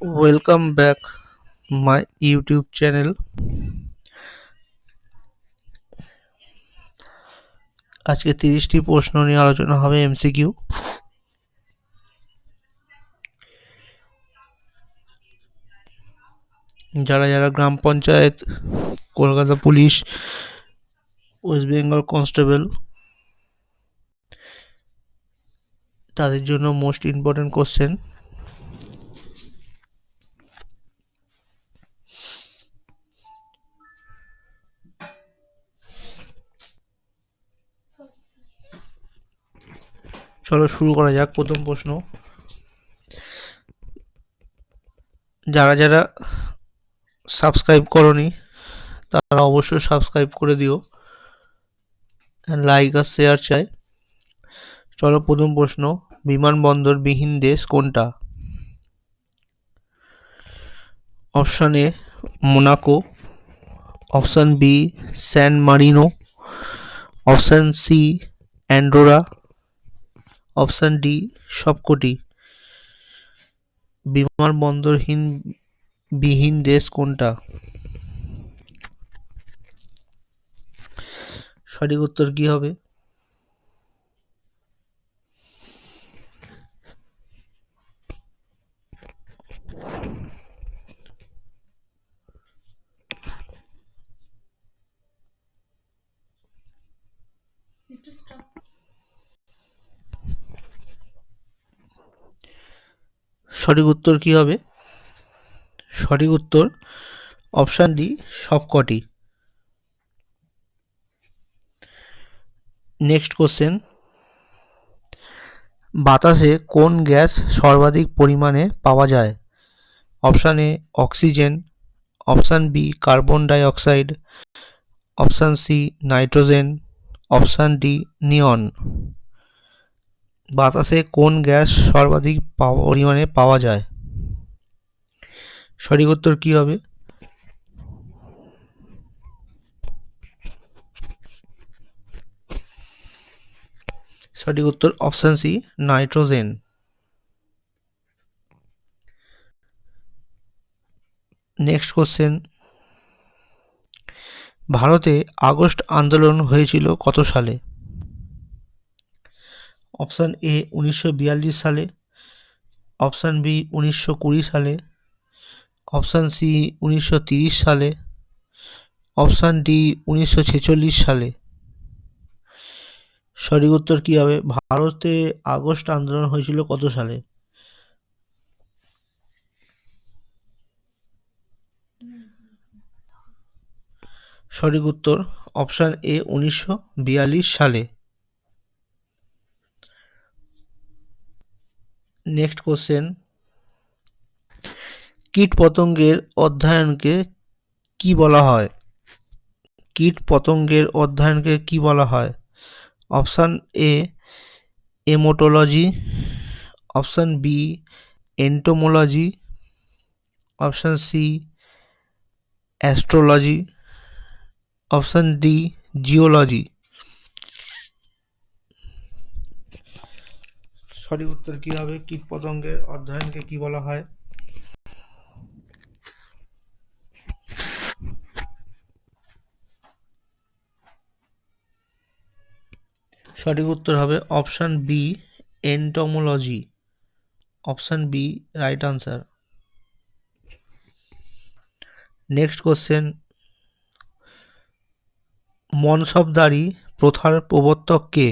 Welcome back my YouTube channel. আজকে 30টি প্রশ্ন নিয়ে আলোচনা হবে এমসিকিউ। যারা যারা gram panchayat, Kolkata police, West Bengal constable, তাদের জন্য মোস্ট ইম্পর্টেন্ট কোশ্চেন। চলো শুরু করা যাক। প্রথম প্রশ্ন, যারা যারা সাবস্ক্রাইব করনি তারা অবশ্যই সাবস্ক্রাইব করে দিও, লাইক আর শেয়ার চাই। চলো প্রথম প্রশ্ন, বিমানবন্দর বিহীন দেশ কোনটা? Option A Monaco, option B San Marino, option C Andorra, option D সবকটি। বিমানবন্দরহীন বিহীন দেশ কোনটা? সঠিক উত্তর কি হবে? সঠিক উত্তর কি হবে? সঠিক উত্তর অপশন ডি সবকটি। নেক্সট কোশ্চেন, বাতাসে কোন গ্যাস সর্বাধিক পরিমাণে পাওয়া যায়? Option A oxygen, option B carbon dioxide, option C nitrogen, option D neon. বাতাসে কোন গ্যাস সর্বাধিক পরিমাণে পাওয়া যায়? সঠিক উত্তর কি হবে? সঠিক উত্তর option C nitrogen. Next question, ভারতে আগস্ট আন্দোলন হয়েছিল কত সালে? অপশন এ 1942 সালে, অপশন বি 1920 সালে, অপশন সি 1930 সালে, অপশন ডি 1946 সালে। সঠিক উত্তর কি হবে? ভারতে আগস্ট আন্দোলন হয়েছিল কত সালে? সঠিক উত্তর অপশন এ 1942 সালে। নেক্সট কোশ্চেন, কীট পতঙ্গের অধ্যয়নকে কি বলা হয়? কীট পতঙ্গের অধ্যয়নকে কি বলা হয়? Option A etymology, option B entomology, option C astrology, option D geology. সঠিক উত্তর কি হবে? কীট পতঙ্গের অধ্যয়নকে কি বলা হয়? সঠিক উত্তর হবে option B entomology. Option B right answer. Next question, মনসবদারি প্রথার প্রবর্তক কে?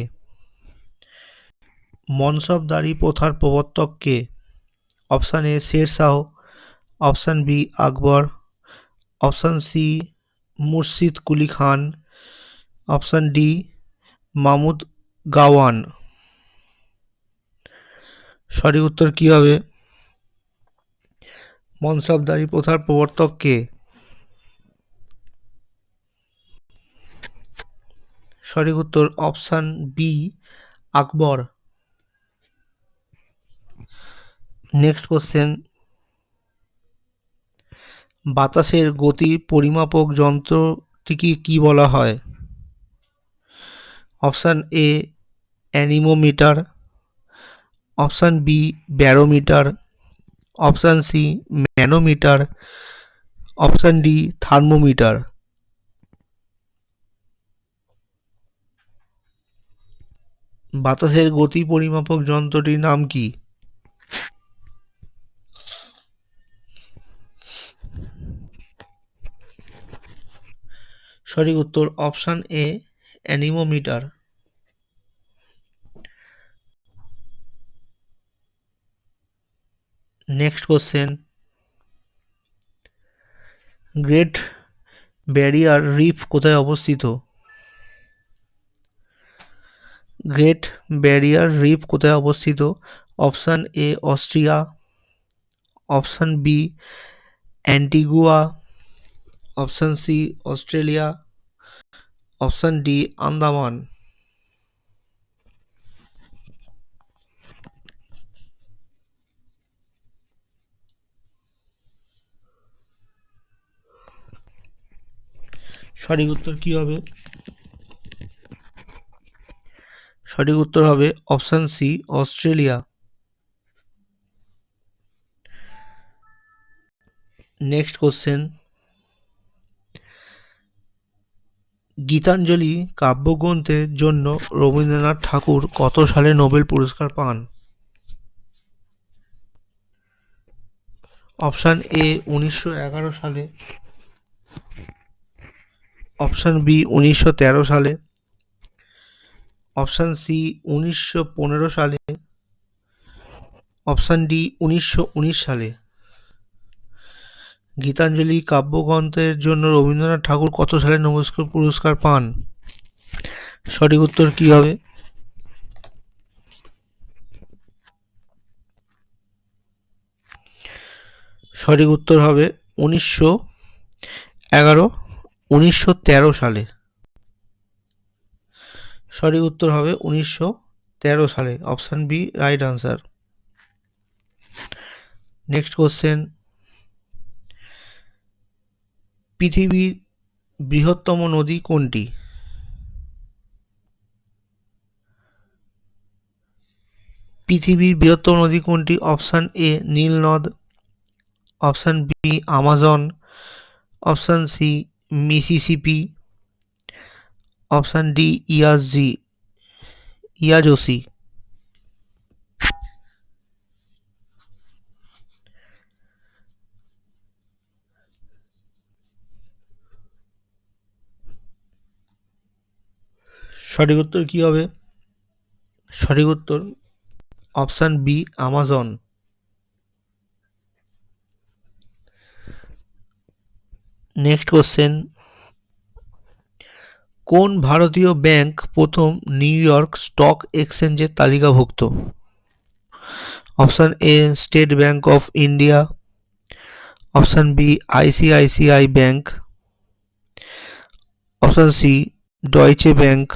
মনসবদারি প্রথার প্রবর্তক কে? Option A Sher Shah, option B Akbar, option C Murshid Quli Khan, option D Mahmud Gawan. সঠিক উত্তর কি হবে? মনসবদারি প্রথার প্রবর্তক কে? সঠিক উত্তর option B Akbar. Next question, বাতাসের গতি পরিমাপক যন্ত্রটিকে কি বলা হয়? Option A anemometer, option B barometer, option C manometer, option D thermometer. বাতাসের গতি পরিমাপক যন্ত্রটির নাম কি? সঠিক উত্তর option A anemometer. Next question, Great Barrier Reef কোথায় অবস্থিত? গ্রেট ব্যারিয়ার রিফ কোথায় অবস্থিত? Option A Austria, option B Antigua, option C Australia, option D Andaman. সঠিক উত্তর কি হবে? সঠিক উত্তর হবে option C Australia. Next question, Gitanjali কাব্যগ্রন্থের জন্য রবীন্দ্রনাথ ঠাকুর কত সালে নোবেল পুরস্কার পান? অপশান এ 1911 সালে, অপশান বি 1913 সালে, অপশান সি 1915 সালে, অপশান ডি 1919 সালে। গীতাঞ্জলি কাব্যগ্রন্থের জন্য রবীন্দ্রনাথ ঠাকুর কত সালে নোবেল পুরস্কার পান? সঠিক উত্তর কি হবে? সঠিক উত্তর হবে 1913 সালে। সঠিক উত্তর হবে 1913 সালে। Option B right answer. Next question, পৃথিবীর বৃহত্তম নদী কোনটি? পৃথিবীর বৃহত্তম নদী কোনটি? অপশান এ নীল নদ, option B Amazon, option C Mississippi, option D ইয়াজসি। সঠিক উত্তর কি হবে? সঠিক উত্তর option B Amazon. Next question, কোন ভারতীয় ব্যাংক প্রথম নিউ ইয়র্ক স্টক এক্সচেঞ্জের তালিকাভুক্ত? Option A State Bank of India, option B ICICI bank, option C Deutsche Bank,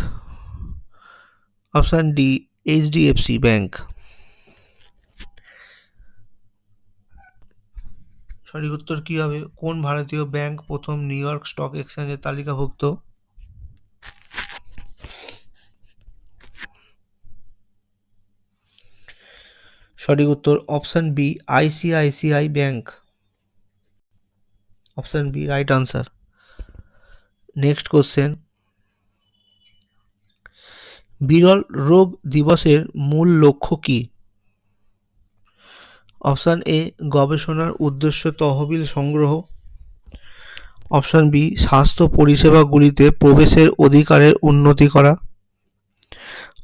option D HDFC Bank. সঠিক উত্তর কি হবে? কোন ভারতীয় ব্যাংক প্রথম নিউ ইয়র্ক স্টক এক্সচেঞ্জের তালিকাভুক্ত? সঠিক উত্তর option B ICICI bank. Option B right answer. Next question, বিরল রোগ দিবসের মূল লক্ষ্য কি? অপশান এ গবেষণার উদ্দেশ্য তহবিল সংগ্রহ, অপশান বি স্বাস্থ্য পরিষেবাগুলিতে প্রবেশের অধিকারের উন্নতি করা,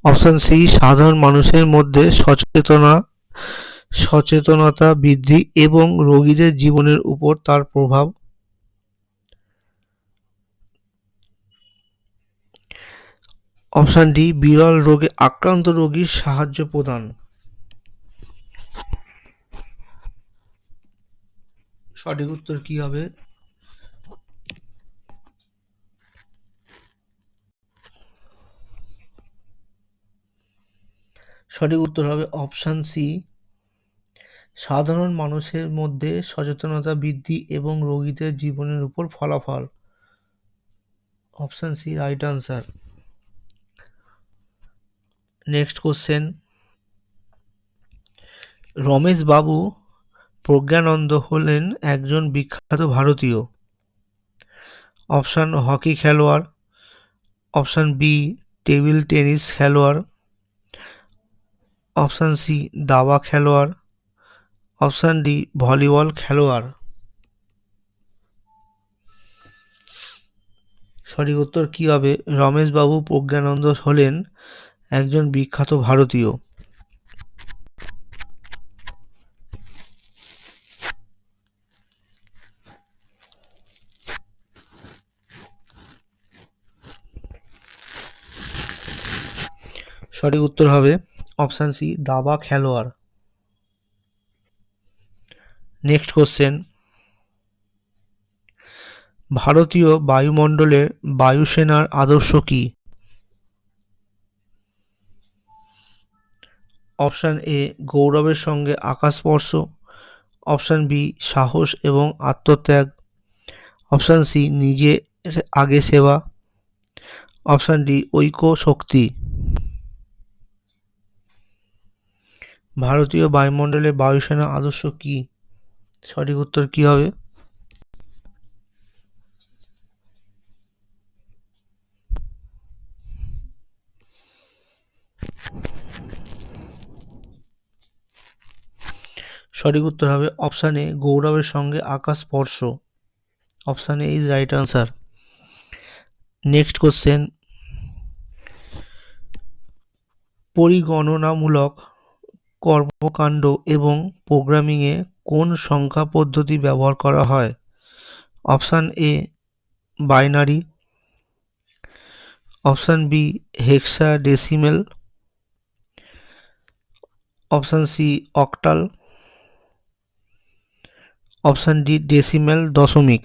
অপশান সি সাধারণ মানুষের মধ্যে সচেতনতা বৃদ্ধি এবং রোগীদের জীবনের উপর তার প্রভাব, অপশান ডি বিরল রোগে আক্রান্ত রোগীর সাহায্য প্রদান। সঠিক উত্তর কি হবে? সঠিক উত্তর হবে অপশান সি সাধারণ মানুষের মধ্যে সচেতনতা বৃদ্ধি এবং রোগীদের জীবনের উপর ফলাফল। Option C right answer. Next question, Ramesh Babu Praggnanandhaa হলেন একজন বিখ্যাত ভারতীয়? অপশান হকি খেলোয়াড়, অপশান বি টেবিল টেনিস খেলোয়াড়, অপশান সি দাবা খেলোয়াড়, অপশান ডি ভলিবল খেলোয়াড়। সঠিক উত্তর কি হবে? রমেশবাবু প্রজ্ঞানন্দ হলেন একজন বিখ্যাত ভারতীয়। সঠিক উত্তর হবে অপশান সি দাবা খেলোয়াড়। নেক্সট কোশ্চেন, ভারতীয় বায়ুমণ্ডলের বায়ুসেনার আদর্শ কি? অপশান এ গৌরবের সঙ্গে আকাশস্পর্শ, অপশান বি সাহস এবং আত্মত্যাগ, অপশান সি নিজের আগে সেবা, অপশান ডি ঐক্য শক্তি। ভারতীয় বায়ুমণ্ডলের বায়ুসেনা আদর্শ কি? সঠিক উত্তর কি হবে? সঠিক উত্তর হবে অপশান এ গৌরবের সঙ্গে আকাশ স্পর্শ। Option A is right answer. Next question, পরিগণনামূলক কর্মকাণ্ড এবং প্রোগ্রামিংয়ে কোন সংখ্যা পদ্ধতি ব্যবহার করা হয়? Option A binary, option B hexadecimal, option C octal, option D decimal দশমিক।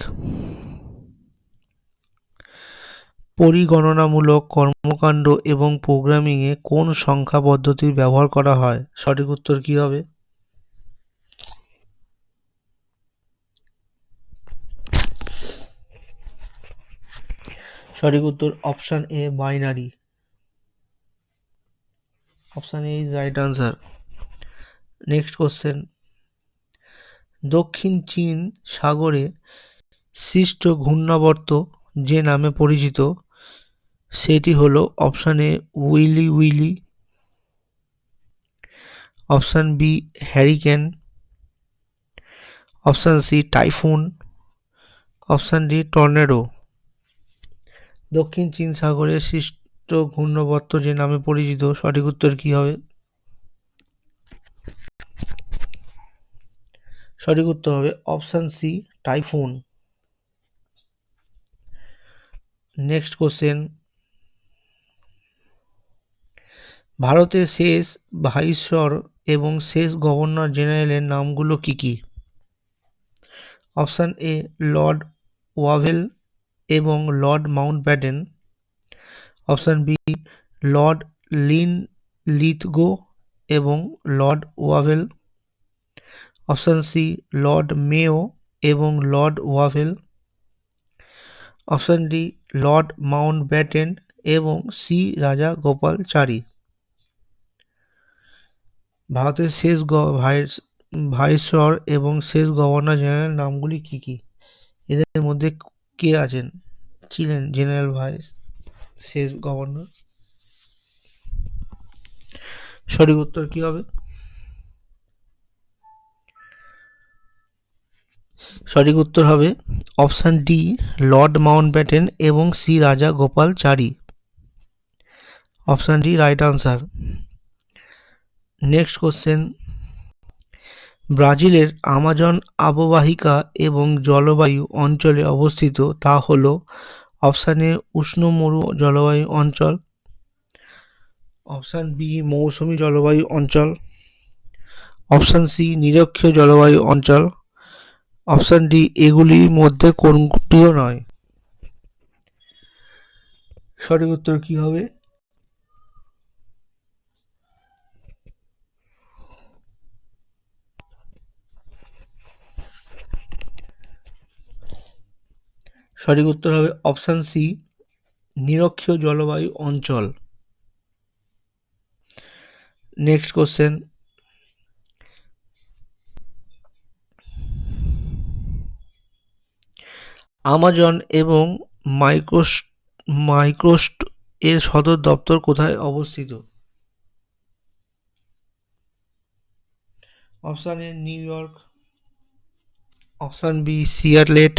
পরিগণনামূলক কর্মকাণ্ড এবং প্রোগ্রামিংয়ে কোন সংখ্যা পদ্ধতি ব্যবহার করা হয়? সঠিক উত্তর কি হবে? সঠিক উত্তর option A binary. Option A is right answer. Next question, দক্ষিণ চীন সাগরে সৃষ্ট ঘূর্ণাবর্ত যে নামে পরিচিত সেটি হলো option A willy willy, option B hurricane, option C typhoon, option D tornado. দক্ষিণ চীন সাগরে সৃষ্ট ঘূর্ণাবর্ত যে নামে পরিচিত সঠিক উত্তর কি হবে? সঠিক উত্তর হবে option C typhoon. Next question, ভারতের শেষ ভাইসরয় এবং শেষ গভর্নর জেনারেলের নামগুলো কি কি? অপশান এ লর্ড ওয়াভেল এবং Lord Mountbatten, option B Lord Linlithgow এবং Lord Wavell, option C Lord Mayo এবং Lord Wavell, option D Lord Mountbatten এবং সি রাজা গোপালচারী। ভারতের শেষ ভাইসরয় এবং শেষ গভর্নর জেনারেল নামগুলি কি কি? এদের মধ্যে কে ছিলেন জেনারেল ভাইস শেষ গভর্নর? সঠিক উত্তর কি হবে? সঠিক উত্তর হবে অপশান ডি লর্ড মাউন্টব্যাটেন এবং সি রাজা Gopalachari. Option D right answer. Next question, ব্রাজিলের আমাজন অববাহিকা এবং জলবায়ু অঞ্চলে অবস্থিত তা হল অপশান এ উষ্ণ মরু জলবায়ু অঞ্চল, অপশান বি মৌসুমী জলবায়ু অঞ্চল, অপশান সি নিরক্ষীয় জলবায়ু অঞ্চল, অপশান ডি এগুলির মধ্যে কোনটিও নয়। সঠিক উত্তর কি হবে? সঠিক উত্তর হবে অপশান সি নিরক্ষীয় জলবায়ু অঞ্চল। নেক্সট কোশ্চেন, আমাজন এবং মাইক্রোসফট এর সদর দপ্তর কোথায় অবস্থিত? Option A New York, option B Seattle,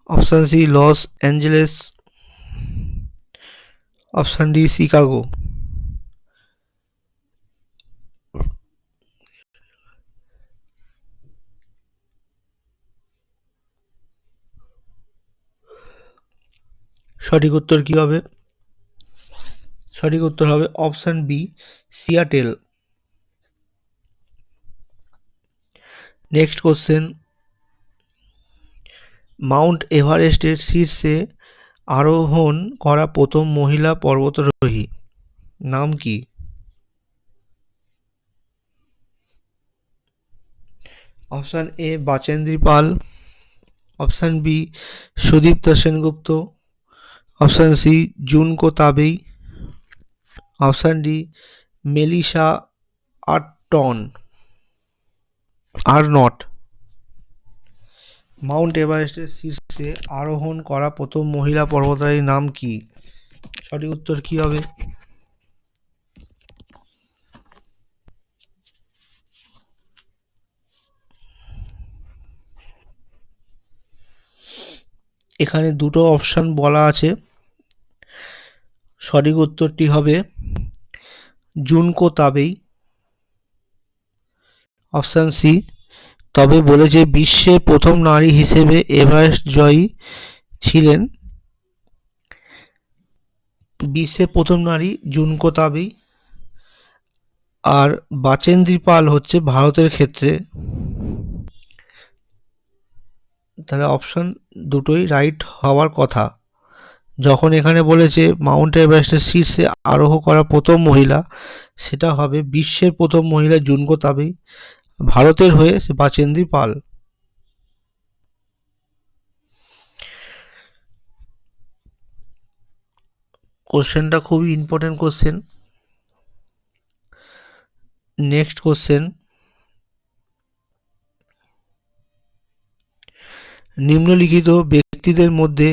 option C Los Angeles, option D Chicago. সঠিক উত্তর কি হবে? সঠিক উত্তর হবে option B Seattle. Next question, Mount এভারেস্টের শীর্ষে আরোহণ করা প্রথম মহিলা পর্বতারোহী নাম কি? Option A Bachendri Pal, option B Sudipta Sengupta, option C Junko Tabei, option D Melissa Arnot. Mount এভারেস্টের শীর্ষে আরোহণ করা প্রথম মহিলা পর্বতারোহীর নাম কি? সঠিক উত্তর কি হবে? এখানে দুটো অপশন বলা আছে, সঠিক উত্তরটি হবে জুনকো তাবেই, অপশন সি। তবে বলেছে বিশ্বের প্রথম নারী হিসেবে এভারেস্ট জয়ী ছিলেন বিশ্বের প্রথম নারী জুনকো তাবেই। আর বাচেন্দ্রী পাল হচ্ছে ভারতের ক্ষেত্রে। তাহলে অপশন দুটোই রাইট হওয়ার কথা। যখন এখানে বলেছে মাউন্ট এভারেস্টের শীর্ষে আরোহ করা প্রথম মহিলা, সেটা হবে বিশ্বের প্রথম মহিলা জুনকো তাবেই, ভারতের হয়ে বাচেন্দ্রী পাল। কোশ্চেনটা খুবই ইম্পর্টেন্ট কোশ্চেন। নেক্সট কোশ্চেন, নিম্নলিখিত ব্যক্তিদের মধ্যে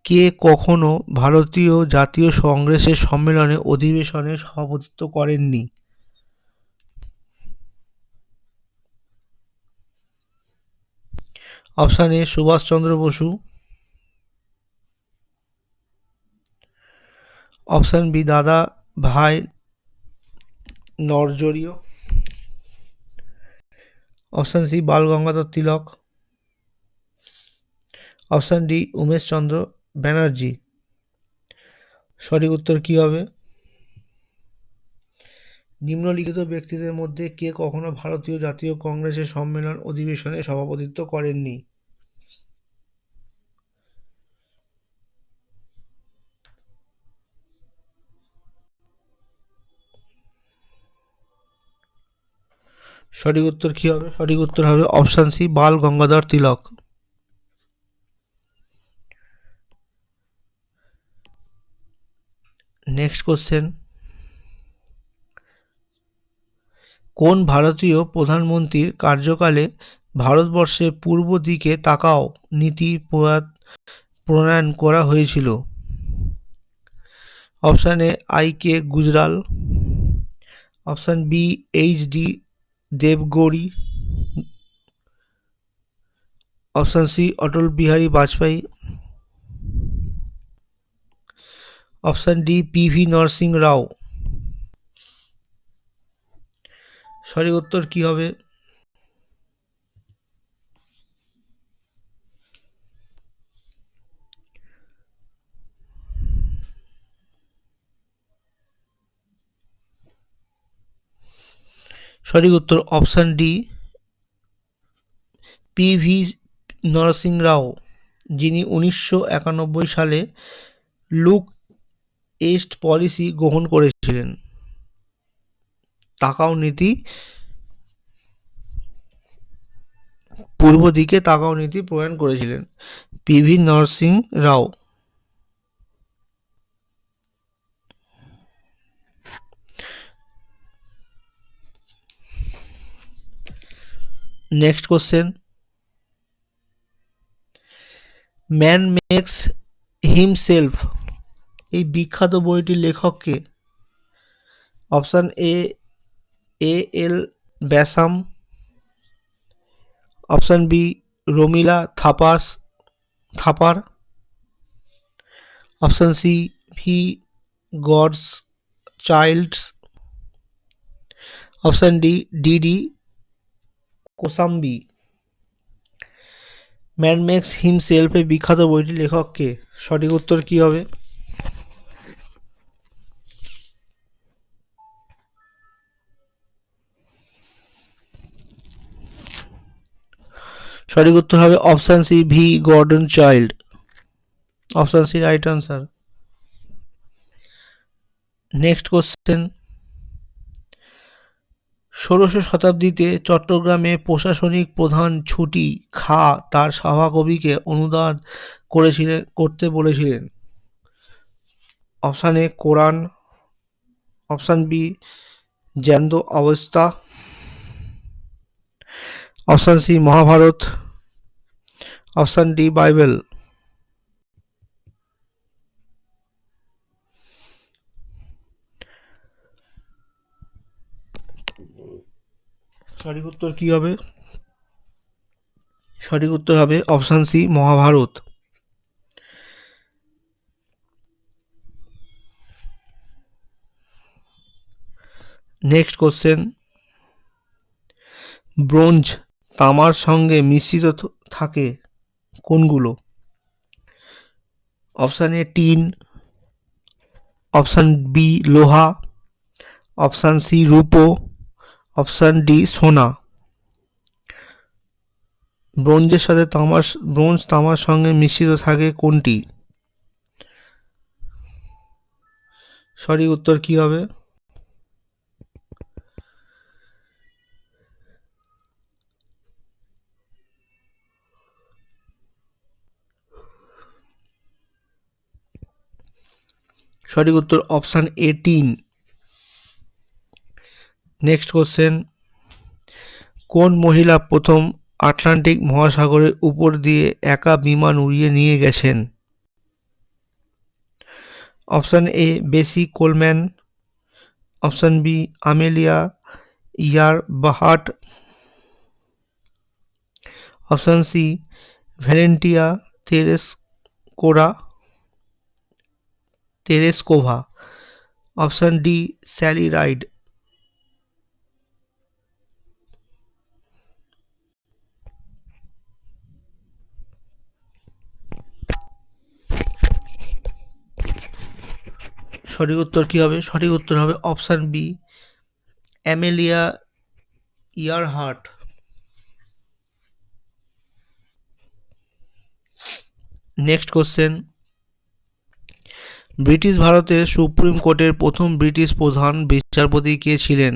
কে কখনো ভারতীয় জাতীয় কংগ্রেসের সম্মেলনে অধিবেশনে সভাপতিত্ব করেননি? Option A Subhash Chandra Bose, option B Dadabhai Naoroji, option C Bal Gangadhar Tilak, option D Umesh Chandra Banerjee. সঠিক উত্তর কি হবে? নিম্নলিখিত ব্যক্তিদের মধ্যে কে কখনো ভারতীয় জাতীয় কংগ্রেসের সম্মেলন অধিবেশনে সভাপতিত্ব করেননি? সঠিক উত্তর কি হবে? সঠিক উত্তর হবে অপশন সি বাল গঙ্গাধর তিলক। নেক্সট কোশ্চেন, কোন ভারতীয় প্রধানমন্ত্রীর কার্যকালে ভারতবর্ষের পূর্ব দিকে তাকাও নীতি প্রণয়ন করা হয়েছিল? Option A I K Gujral, option B H D Deve Gowda, option C Atal Bihari Vajpayee, option D PV Narasimha Rao. সঠিক উত্তর কি হবে? সঠিক উত্তর অপশন ডি পিভি নরসিংহ রাও, যিনি 1991 সালে লুক ইস্ট পলিসি গ্রহণ করেছিলেন। তাকাও নীতি, পূর্ব দিকে তাকাও নীতি প্রণয়ন করেছিলেন PV Narasimha Rao. Next question, man makes himself এই বিখ্যাত বইটির লেখককে? Option A, L Basham. Option B, Romila Thapar. Option C, V Gordon Childe. Option D, DD Kosambi. Man makes himself এই বিখ্যাত বইটির লেখককে? সঠিক উত্তর কি হবে? সঠিক উত্তর হবে option C, V Gordon Childe. Option C right answer. Next question, ১৬শ শতাব্দীতে চট্টগ্রামে প্রশাসনিক প্রধান ছুটি খাঁ তার সভাকবিকে অনুবাদ করতে বলেছিলেন? অপশান এ কোরআন। অপশান বি জ্যান্ত অবস্থা। Option C Mahabharat. Option D Bible. সঠিক উত্তর কি হবে? সঠিক উত্তর হবে option C Mahabharat. Next question, bronze তামার সঙ্গে মিশ্রিত থাকে কোনগুলো? Option A tin. Option B লোহা। অপশান সি রূপো। অপশান ডি সোনা। ব্রোঞ্জ তামার সঙ্গে মিশ্রিত থাকে কোনটি? সঠিক উত্তর কি হবে? সঠিক উত্তর option A tin. Next question, কোন মহিলা প্রথম আটলান্টিক মহাসাগরের উপর দিয়ে একা বিমান উড়িয়ে নিয়ে গেছেন? Option A Bessie Coleman. Option B Amelia Earhart. Option C Valentina Tereshkova. Option D Sally Ride. সঠিক উত্তর কি হবে? সঠিক উত্তর হবে option B Amelia Earhart. Next question, British ভারতের সুপ্রিম কোর্টের প্রথম ব্রিটিশ প্রধান বিচারপতি কে ছিলেন?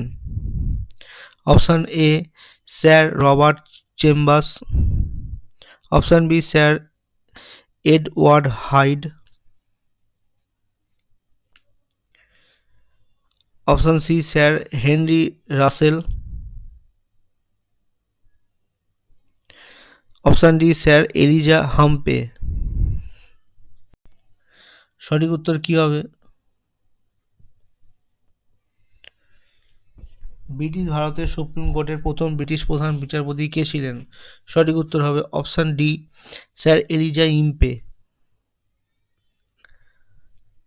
Option A Sir Robert Chambers. Option B Sir Edward Hyde. Option C Sir Henry Russell. Option D Sir Elijah Impey. সঠিক উত্তর কি হবে? ব্রিটিশ ভারতের সুপ্রিম কোর্টের প্রথম ব্রিটিশ প্রধান বিচারপতি কে ছিলেন? সঠিক উত্তর হবে option D Sir Elijah Impey.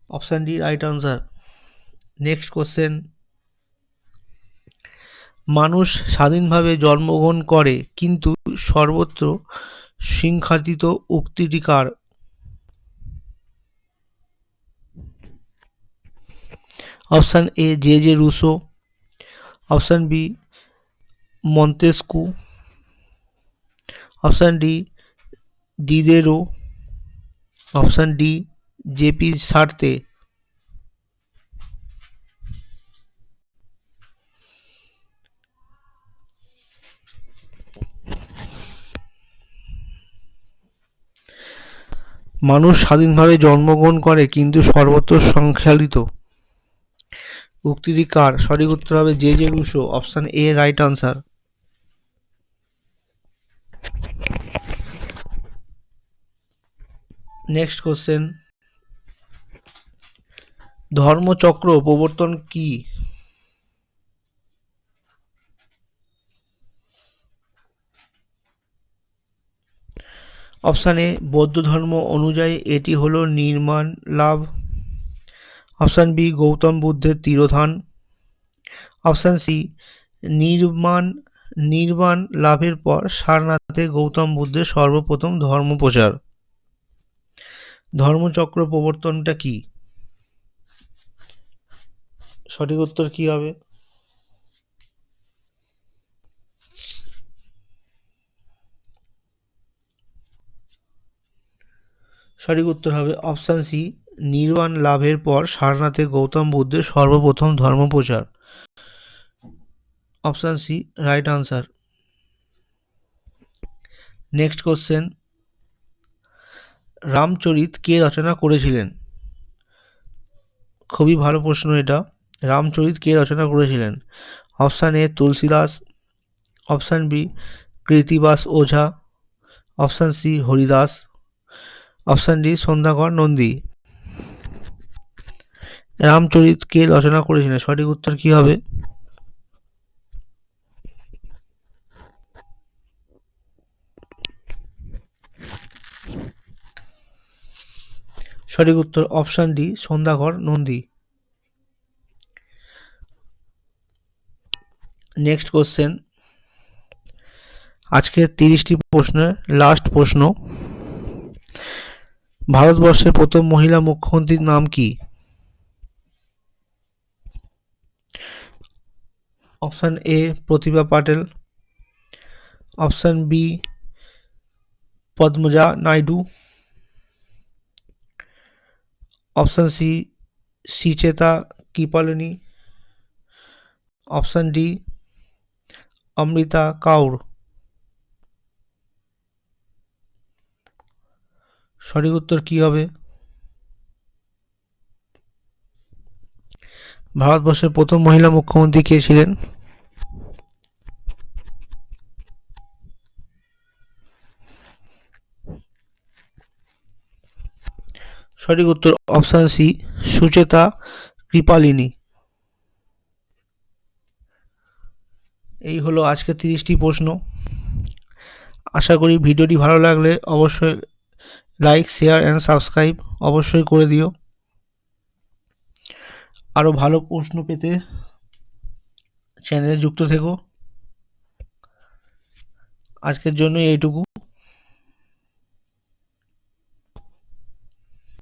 Option D right answer. Next question, মানুষ স্বাধীনভাবে জন্মগ্রহণ করে কিন্তু সর্বত্র সিংহাদিত উক্তিটি কার? Option A J Rousseau. Option B Montesquieu. Option D Diderot. Option D JP Sartre. মানুষ স্বাধীনভাবে জন্মগ্রহণ করে কিন্তু সর্বত্র সংখ্যালিত উক্তিটি কার? সঠিক উত্তর হবে J Rousseau. Option A right answer. Next question, ধর্মচক্র প্রবর্তন কি? অপশান এ বৌদ্ধ ধর্ম অনুযায়ী এটি হলো নির্মাণ লাভ। অপশান বি গৌতম বুদ্ধের তিরোধান। অপশান সি নির্মাণ লাভের পর সারনাথে গৌতম বুদ্ধের সর্বপ্রথম ধর্ম প্রচার। ধর্মচক্র প্রবর্তনটা কি? সঠিক উত্তর কি হবে? সঠিক উত্তর হবে অপশান সি নির্বাণ লাভের পর সারনাথে গৌতম বুদ্ধের সর্বপ্রথম ধর্ম প্রচার। Option C right answer. Next question, Ramcharit কে রচনা করেছিলেন? খুবই ভালো প্রশ্ন এটা। রামচরিত কে রচনা করেছিলেন? Option A Tulsidas. Option B Krittibas Ojha. Option C Haridas. Option D Sandhyakar Nandi. Ramcharit কে রচনা করেছিলেন? সঠিক উত্তর কি হবে? সঠিক উত্তর option D Sandhyakar Nandi. Next question, আজকের 30টি প্রশ্নের লাস্ট প্রশ্ন, ভারতবর্ষের প্রথম মহিলা মুখ্যমন্ত্রীর নাম কি? Option A Pratibha Patel. Option B Padmaja Naidu. Option C Sucheta Kripalani. Option D Amrita Kaur. সঠিক উত্তর কি হবে? ভারতবর্ষের প্রথম মহিলা মুখ্যমন্ত্রী কে ছিলেন? সঠিক উত্তর অপশান সি সুচেতা কৃপালিনী। এই হলো আজকে 30টি প্রশ্ন। আশা করি ভিডিওটি ভালো লাগলে অবশ্যই লাইক শেয়ার অ্যান্ড সাবস্ক্রাইব অবশ্যই করে দিও। আরও ভালো প্রশ্ন পেতে চ্যানেলে যুক্ত থেকো। আজকের জন্য এইটুকু।